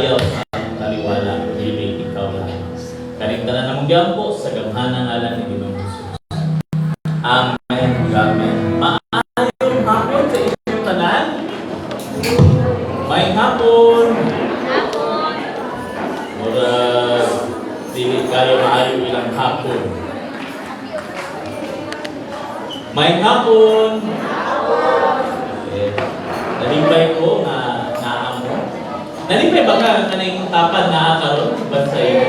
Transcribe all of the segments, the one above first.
ayaw ang taliwala, dili ikaw lang. Kaniktanan namang gyampo sa gamhanang ngalan ni Ginoong Hesus. Amen. Amen. Maayong hapon sa inyong tanan. May hapon. Murag dili kayo maayo ilang hapon. May hapon. Nalipay ko na naamo. Nalipay ba ka kanang tapad na karon bansa iyo?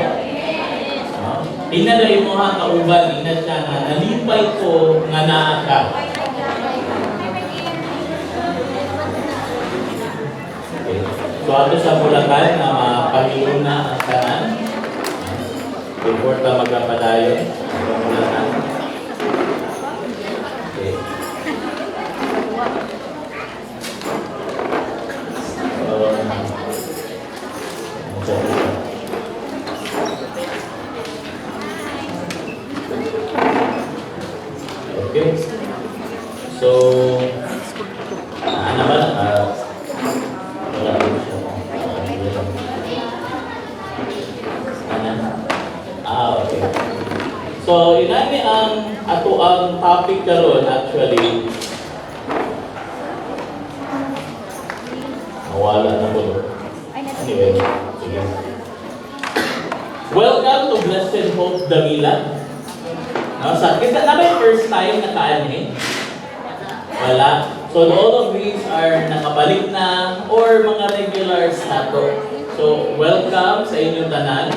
Inaday mo ha kauban ina siya nga nalipay ko nga naa ka. Okay. So ato sa Bulacan na mapahilom na ang tanan. Before ka magpadayon sa Bulacan. Okay. Okay. So, ano ba? Wala ko siya. Okay. So, inani ang ato ang topic karon actually. Nawala na po. Anyway, sige. Welcome to Blessed Hope Davila. Kita na ba yung first time na kaani? Wala. So all of these are nakabalik na or mga regulars na to. So welcome sa inyong tanan.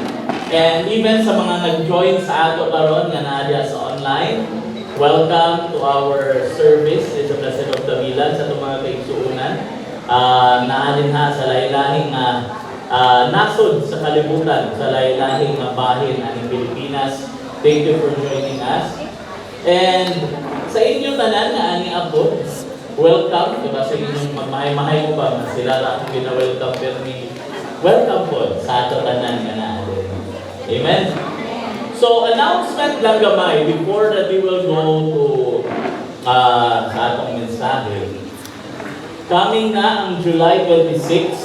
And even sa mga nag-join sa ato karon nga naadya sa online, welcome to our service in the Blessed Hope Davila sa itong mga kaigsuunan. Naanin ha sa laylahing nasod sa kalibutan, sa laylahing bahin ng Pilipinas. Thank you for joining us. And sa inyong tanan na ani abot, welcome. Diba sa inyong magmahay-mahay mo ba? Sila lang ang gina-welcome pero ni welcome po sa ato tanan nga na. Amen? So, announcement lang gamay before that we will go to sa atong mensahe. Coming na ang July 26.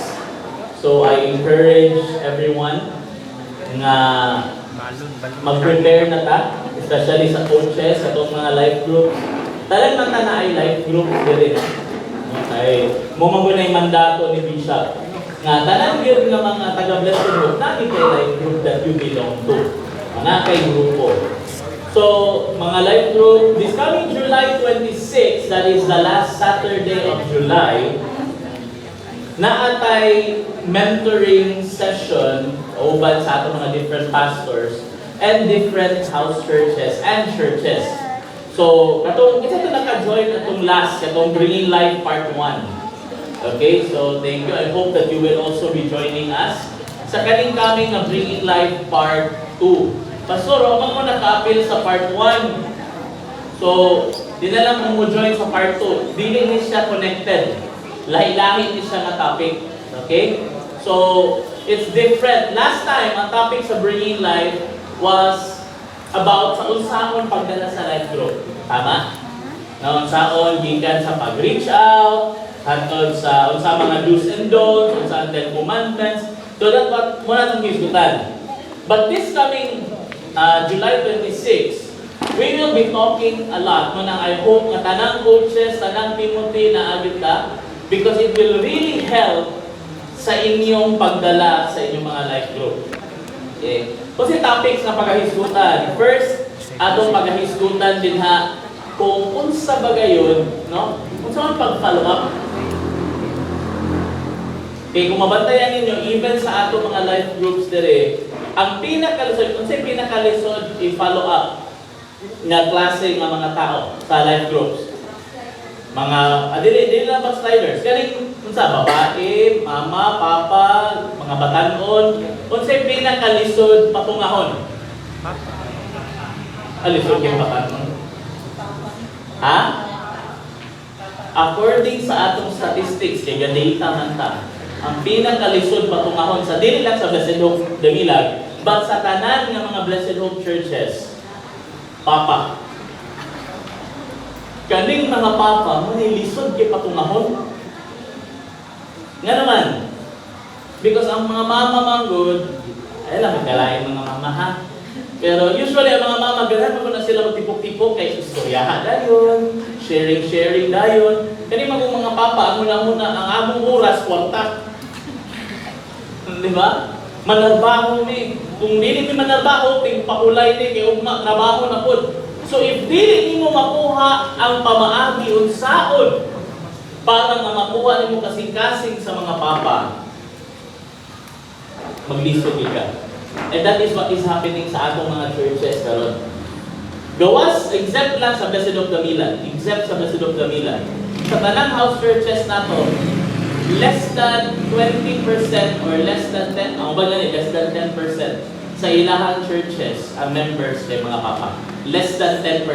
So, I encourage everyone na mag-prepare na ta, especially sa coaches, sa itong mga life groups. Talagang na ay life groups din. Okay. Mumagunay mandato ni Bishop. Nga, tanan yun ng mga taga-blessed group, natin kay life group that you belong to. Mga kay grupo. So, mga life group, this coming July 26, that is the last Saturday of July, naatay mentoring session uban sa atong mga different pastors and different house churches and churches. So, katong isa ito naka-join atong last, katong Bringing Life Part 1. Okay, so thank you. I hope that you will also be joining us sa kaning coming na Bringing Life Part 2. Pastor, ako mo naka-appeal sa Part 1. So, di na lang mo join sa Part 2. Di ni siya connected. Lahi-lahi siya na topic. Okay? So, it's different. Last time, ang topic sa Bringing Life was about sa unsahon pagdala sa life group. Tama? Na unsaon gikan sa pag-reach out, hangtod sa unsa mga do's and don'ts, unsa ang 10 commandments. So that's what muna itong hisgutan. But this coming July 26, we will be talking a lot. Muna I hope nga tanang coaches, tanang Timothy na abit ka, because it will really help sa inyong pagdala sa inyong mga life group. Okay. Kasi topics na paghahisgutan. First, atong paghahisgutan din ha, kung unsa ba gayon, no? Unsa man pag-follow up. Okay, kung mabantayan ninyo, even sa atong mga life groups dire, ang pinakalisod, unsay pinakalisod i-follow up nga klase nga mga tao sa life groups. Mga, dili lang ba sliders? Kaling, unsa, babae, mama, papa, mga batanon, unsay pinakalisod patungahon? Alisod yung batanon. Ha? According sa atong statistics, kay data man ta, ang pinakalisod patungahon sa dili lang sa Blessed Hope Damilag, but sa tanan nga mga Blessed Hope churches, papa. Kaning mga papa, manilisod kay patungahon. Nga naman, Because ang mga mama manggod, ay lang, magkalain mga mama ha. Pero usually ang mga mama, ganahan mo na sila magtipok-tipok kay istoryahan dayon, sharing dayon. Kani magong mga papa, ang muna ang among oras, kwarta. Di ba? Manarbaho ni. Kung dili ni manarbaho, ting pakulay ni, kay ugma, trabaho na po. So if dili nimo makuha ang pamaagi unsaon para nga makuha nimo kasing-kasing sa mga papa, maglisod ka. And that is what is happening sa atong mga churches karon. Gawas, exempt lang sa Blessed of Damila. Exempt sa Blessed of Damila. Sa tanang house churches nato, less than 20% or less than 10, less than 10% sa ilahang churches ang members kay mga papa. Less than 10%.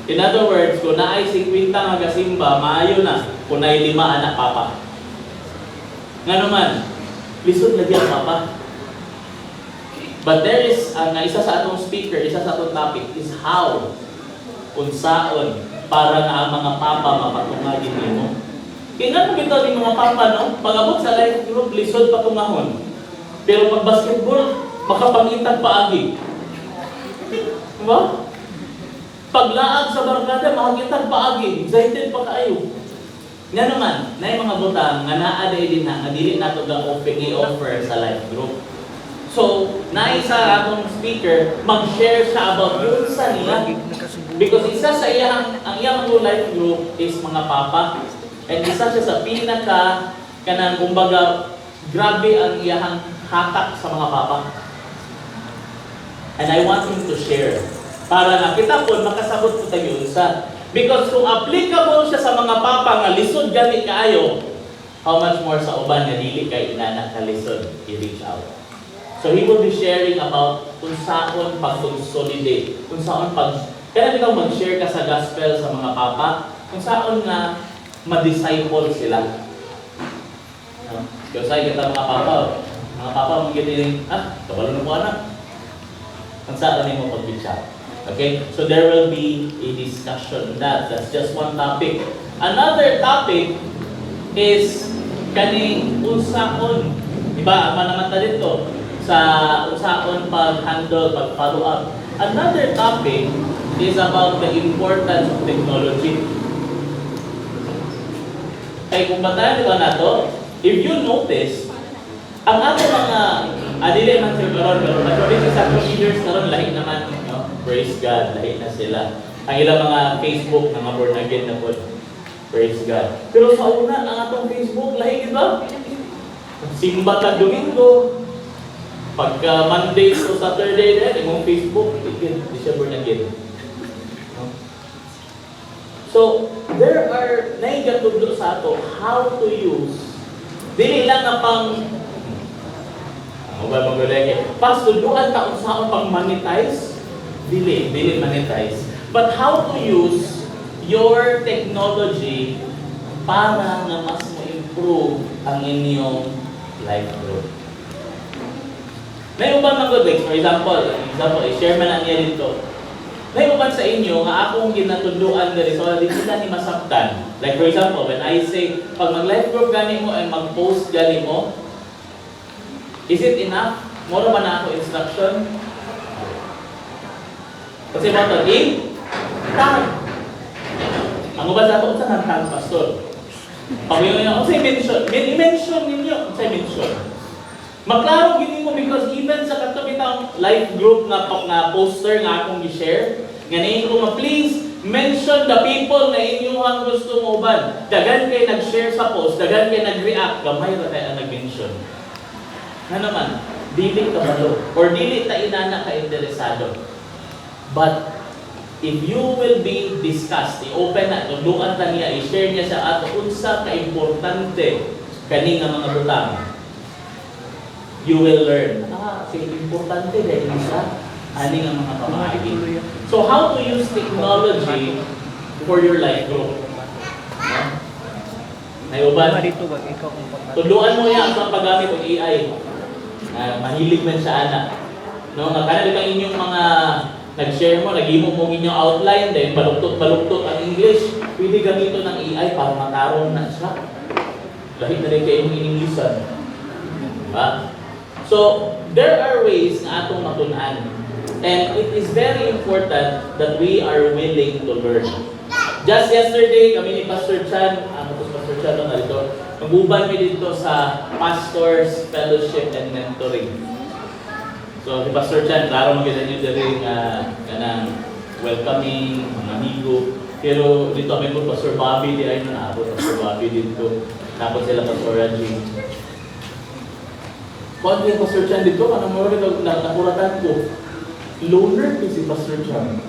In other words, kung naay 50 nga gasimba, maayo na kung naay 5 anak papa. Nga naman, lisod lagi ang papa. But there is, isa sa atong speaker, isa sa atong topic is how, kung saon, para na ang mga papa mapatungagin nimo. Kaya nga nakita ng mga papa, no? Pag-abot sa life group, lisod patungahon. Pero pag basketball, makapangitag paagi. Diba? Paglaag sa barkada, makakitag paagi. Excited pa kayo. Nga naman, na yung mga butang, nga naaday din na, nga dili nato i-offer sa life group. So, naisa atong speaker, mag-share siya about yun sa niya. Because isa sa iyang, ang iyang life group is mga papa. And isa siya sa pinaka, kanang kumbaga, grabe ang iyang hatak sa mga papa. And I want him to share. Para nga kita po, makasabot po tayo isa. Because kung applicable siya sa mga papa nga lisod gani kaayo, how much more sa uban nga dili kay inanak na lisod, i-reach out. So he will be sharing about kung saan pag-consolidate, kung saan kaya bitaw mag-share ka sa gospel sa mga papa, kung saan nga ma-disciple sila. Kaya sa kita mga papa mong giniling, kabalo na po anak. Kung saan mo pag-reach out. Okay? So there will be a discussion on that. That's just one topic. Another topic is kaning unsaon. Diba? Apa naman ta dito? Sa unsaon pag-handle, pag-follow up. Another topic is about the importance of technology. Kaya kung batayan ito na to, if you notice, ang ato mga adili man sila karon, pero majority sa procedures karon lahi naman, no? Praise God, lahi na sila. Ang ilang mga Facebook, mga born again na po. Praise God. Pero sa una, ang atong Facebook, lahi ba? Simba ka Domingo. Pagka Monday o Saturday na, imong Facebook, di siya born again. No? So, there are naigatudlo sa ato how to use. Dili lang na pang pastuluan taon sa pang monetize, dili monetize. But how to use your technology para na mas ma-improve ang inyong life group. May uban mga good, for example, i-share man na niya dito. May uban sa inyo nga akong ginatuluan diri so di sila ni masaktan. Like for example, when I say pag mag-life group gani mo and mag-post gani mo, is it enough? Moro ba na ako instruction? Kasi ba ito? Tag! Ang uban sa ito, saan ang tag, pastor? Pag yun yun, say mention. I-mention ninyo, say mention. Maklaro gini mo because even sa katapitang life group na poster nga akong i-share, ngayon ko please mention the people na inyong gusto mo uban. Dagan kayo nag-share sa post, dagan kayo nag-react, gamay na kayo nag-mention. Na naman, dili ka balo or dili ta inana ka interesado. But if you will be discussed, i-open na, tuluan ta niya, i-share niya sa ato unsa ka importante kani nga mga butang. You will learn. Sige, importante dahil isa ani nga mga pamaagi. So how to use technology for your life group? Nayuban? Tuluan mo yan sa paggamit ng AI. Mahilig man siya ana. No, nakana kang inyong mga nag-share mo, nag-imo mo inyong outline, then baluktot ang English. Pwede gamiton ng AI para makaroon na siya. Lahit na rin kayo yung Englishan. Diba? So, there are ways na atong matunan. And it is very important that we are willing to learn. Just yesterday, kami ni Pastor Chan, Pastor Chan na dito, mag-uban mi dito sa Pastors Fellowship and Mentoring. So, si Pastor Chan, klaro maganda nyo din kanang welcoming, mga amigo. Pero dito kami po, Pastor Bobby, di ay na ako, Pastor Bobby dito. Tapos sila Pastor Raji. Kung din Pastor Chan dito, anong mga nakuratan ko? Loner ko si Pastor Chan.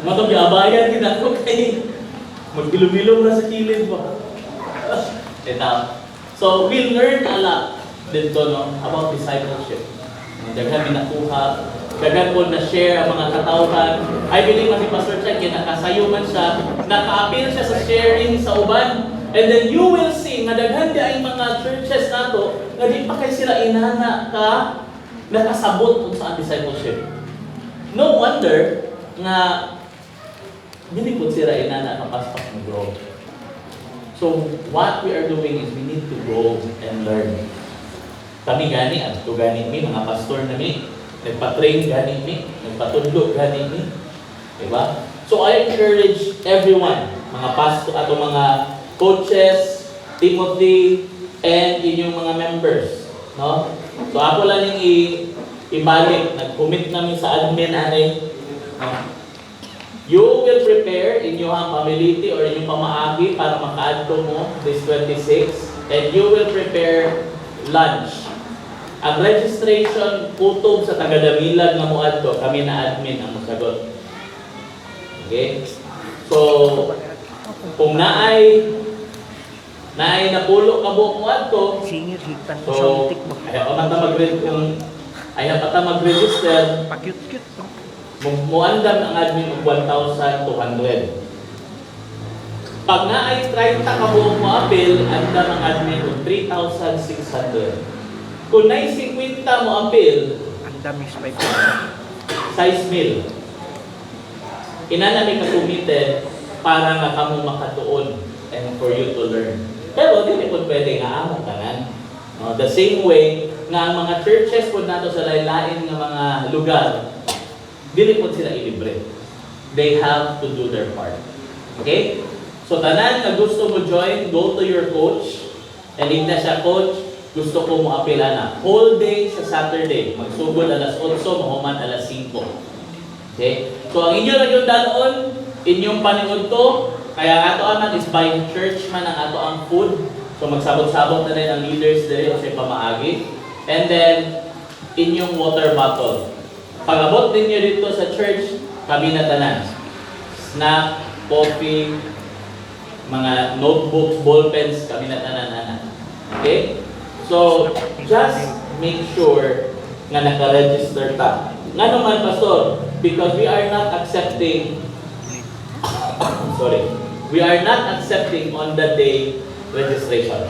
Matong abayan din ako kay magbilong-bilong na sa kilid ba? So, we learned a lot dito no, about discipleship. Daghan minakuha, daghan po na-share ang mga katawhan. I believe si Pastor Chan, nakasayo man siya, naka-appeal siya sa sharing sa uban. And then you will see, nga daghan di ay mga churches nato, nga di pa kay sila inana ka nakasabot sa discipleship. No wonder nga hindi po sila inana kapaspas mo grow. So, what we are doing is we need to grow and learn. Kami gani, at ito gani mi, mga pastor na mi, nagpa-train gani mi, nagpatudlo gani mi. Diba? So, I encourage everyone, mga pastor, ato mga coaches, Timothy, and inyong mga members. No? So, ako lang yung ibalik, nag-commit namin sa admin no? You will prepare inyong pamiliti or inyong pamaagi para makaadto mo this 26, and you will prepare lunch. Ang registration, kutob sa taga-Damilag na muadto, kami na admin ang masagot. Okay? So, kung naay napulo ka buong muadto, so, ayaw pa ta mag-register, muandam ang admin ng 1,200. Pag naay 30 ka buong mo-appeal, andam ang admin ng 3,600. Kung naay 50 mo-appeal, andam is 5,000. 6,000. Inanami ka committed para nga kamo makatuon and for you to learn. Pero hindi po pwede nga among tanan. The same way nga ang mga churches po nato sa lain-lain nga mga lugar, dili po sila ilibre. They have to do their part. Okay? So tanan na gusto mo join, go to your coach. And if na siya coach, gusto ko mo apila na. Whole day sa Saturday, magsugod alas 8, mahuman alas 5. Okay? So ang inyo lang yung daloon, inyong paniod to, kaya ato aman is by church man ang ato ang food. So magsabot-sabot na rin ang leaders diri o sa pamaagi. And then, inyong water bottle. Pag-abot ninyo dito sa church, kami na tanan. Snack, coffee, mga notebooks, ballpens, kami na tanan. Okay? So, just make sure na naka-register ta. Nga naman, Pastor, because we are not accepting we are not accepting on the day registration.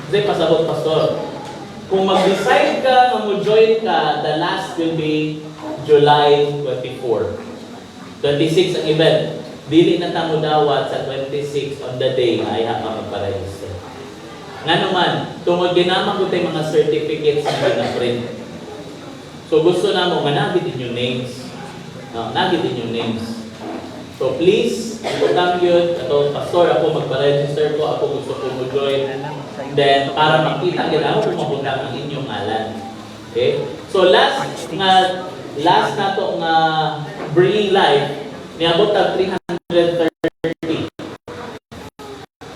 Kasi pasabot, Pastor, kung mag-decide ka na mo-join ka, the last will be July 24. 26 ang event. Dili na ta mo dawat sa 26 on the day na ay ka magpa-register. Nga naman, tungod ginamang ko tayo mga certificates na print. So gusto na mo, managit inyong names. No, nagit inyong names. So please, important yun. Ito, Pastor, ako magpa-register ko, ako gusto ko mo-join. Then, para makita nila ako kung mabuta ang inyong ngalan. Okay? So last na to nga Bringing Life, niabot ang 330.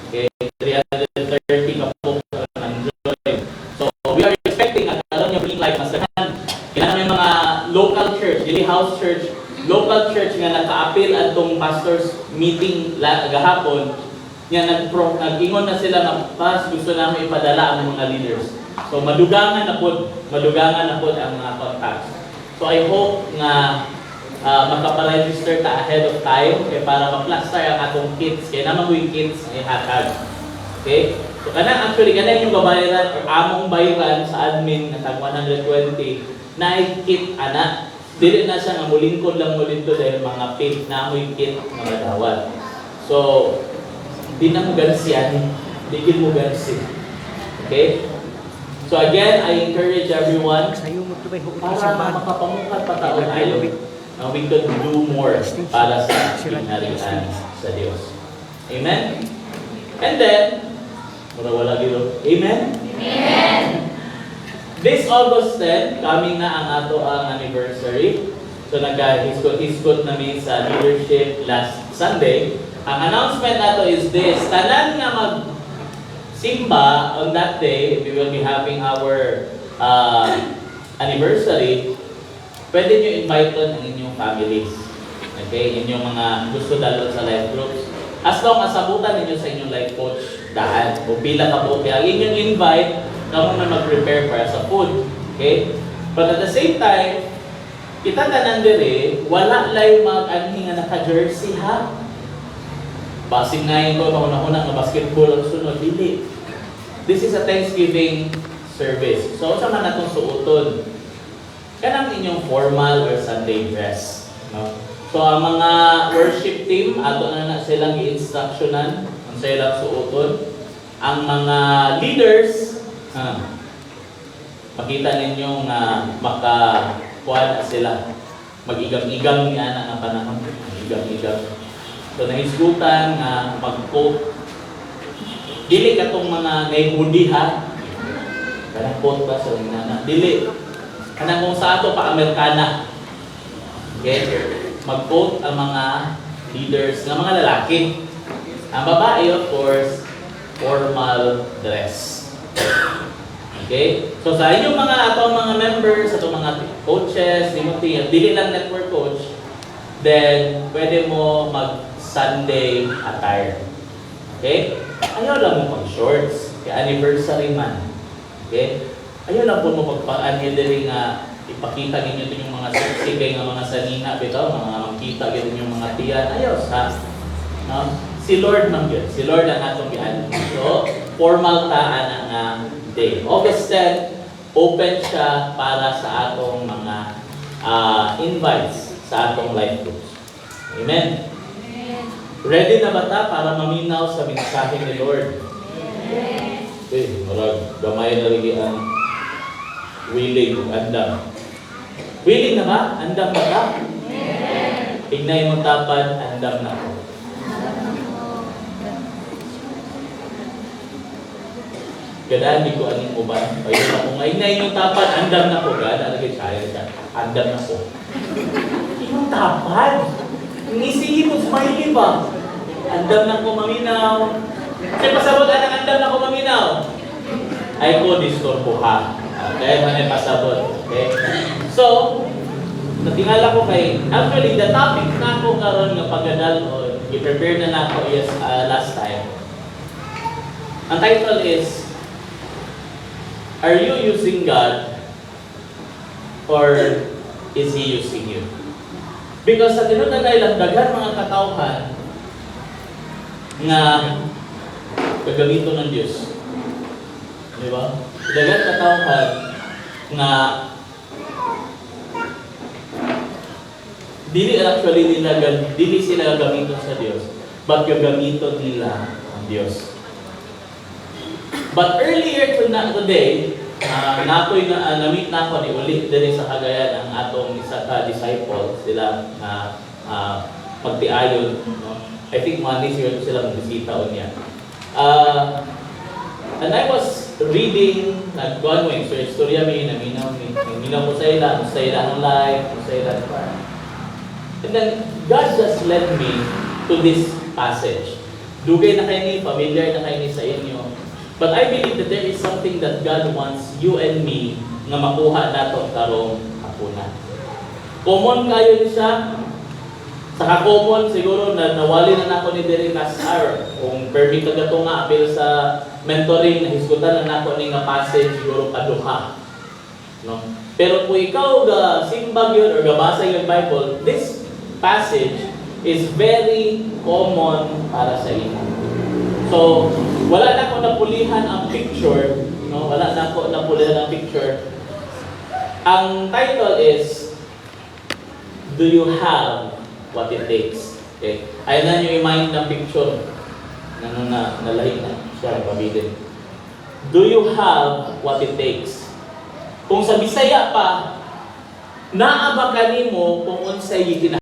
Okay? 330 ka po ang join. So we are expecting at alam niyo Bringing Life, mas dahan. Kailangan may mga local church, Daily House Church, local church nga naka-appeal atong pastors meeting gahapon, nga nag-ingon na sila na pas gusto namin ipadala ang mga leaders. So madugangan na po ang mga contacts. So I hope nga makaparegister ta ahead of time kaya para ma-plaster ang atong kits kaya naman yung kits ay hatag. Okay? So actually yung babayaran or among bayaran sa admin na tag 120 na kit ana. Dili na siya nga mulingkod lang mulito dahil mga paid na amoy kit mga dawat. So, di na mo gansi ani. Digil mo gansi. Okay? So again, I encourage everyone Sayo mo ito ba yung para makapamukhat pa tayo tayo na we could do more para sa pinarihan sa Diyos. Amen? And then, wala dito. Amen? Amen! This August 10, coming na ang ato ang anniversary. So nagka-hiskot namin sa leadership last Sunday. Ang announcement nato is this: tanan nga magsimba on that day, we will be having our anniversary. Pwede nyo invite ang inyong families. Okay? Inyong mga gusto dalon sa life groups. As long as sabutan ninyo sa inyong life coach daan o pila ka po. Kaya inyong invite, kamo na mag-prepare para sa food. Okay? But at the same time, kita tanan dire, wala lay mag-anhi nga naka-jersey ha. Basig na yun ko, una-una nga basketball ang sunod. Dili. This is a Thanksgiving service. So, sa man natong suoton, kanang inyong formal or Sunday dress. No? So, ang mga worship team, ato na silang i-instructionan, ang silang suoton. Ang mga leaders, makita ninyo nga makakuha na sila. Mag-igam-igam niya na ang panahon. Mag-igam-igam. So, nahisgutan nga mag-quote. Dili katong mga naihudi ha. Kanang quote ba sa mga dili. Kanang kung sa ato pa Amerikana. Okay? Mag-quote ang mga leaders ng mga lalaki. Ang babae, of course, formal dress. Okay? So sa inyong mga atong mga members, atong mga coaches, dili lang network coach, then pwede mo mag-Sunday attire. Okay? Ayaw lang mo pag-shorts. Kaya anniversary man. Okay? Ayaw lang po mo pagpa-anhidiri nga ipakita ninyo din yung mga sexy nga mga sanina, bitaw, mga makita din yung mga tiyan. Ayaw sa. No? Si Lord man yun. Si Lord ang atong gian. So, formal taan ang day. August 10, open siya para sa atong mga invites sa atong life groups. Amen? Ready na ba ta para maminaw sa mensahe ni Lord? Okay, marag gamay na rin ang willing, andam. Willing na ba? Andam na ka? Ignay mo tapan, andam na ako. Gadaan, di ko aning uban. Ayun ako nga, ignay mo tapan, andam na ko. Gadaan, lagi kaya siya. Andam na ko. Yung tapan? Ngisihin mo, smiley ba? Andam na ko maminaw. Kasi pasabot ang andam na ko maminaw. Ay ko, disturbo ha. Okay, manay pasabot. Okay? So, natingala ko kay, actually, the topic na ako karon nga paggadal o i-prepare na ako is last time. Ang title is, are you using God or is He using you? Because sa tinunan na ilang daghan mga katawhan nga gagamito ng Diyos. Di ba? Daghan katawhan nga dili sila gagamito sa Diyos, but gagamito nila ang Diyos. But earlier today, na-meet na ako ni ulit din sa Cagayan ang atong isa ka disciple, sila magtiayon. No? I think Monday sila mag-bisita o niya. And I was reading, nag-gunwing, so istorya may naminaw ko sa ila ng life, sa ila ng parang. And then, God just led me to this passage. Dugay na kayo ni, familiar na kayo ni sa inyo. But I believe that there is something that God wants you and me nga makuha nato karong hapunan. Common kayo ni siya. Saka common siguro na nawali na nako ni diri last hour. Kung perfect ka gato nga apil sa mentoring na hisgutan na nako ni nga passage siguro paduha. No? Pero kung ikaw ga simbag yun or gabasa yung Bible, this passage is very common para sa inyo. So, wala na ako napulihan ang picture, no? Wala na ako napulihan ang picture. Ang title is, do you have what it takes? Okay. Ayun na nyo i-mind ng picture. Nalahi na. Siya, pabilin. Do you have what it takes? Kung sa Bisaya pa, naa ba kanimo kung unsay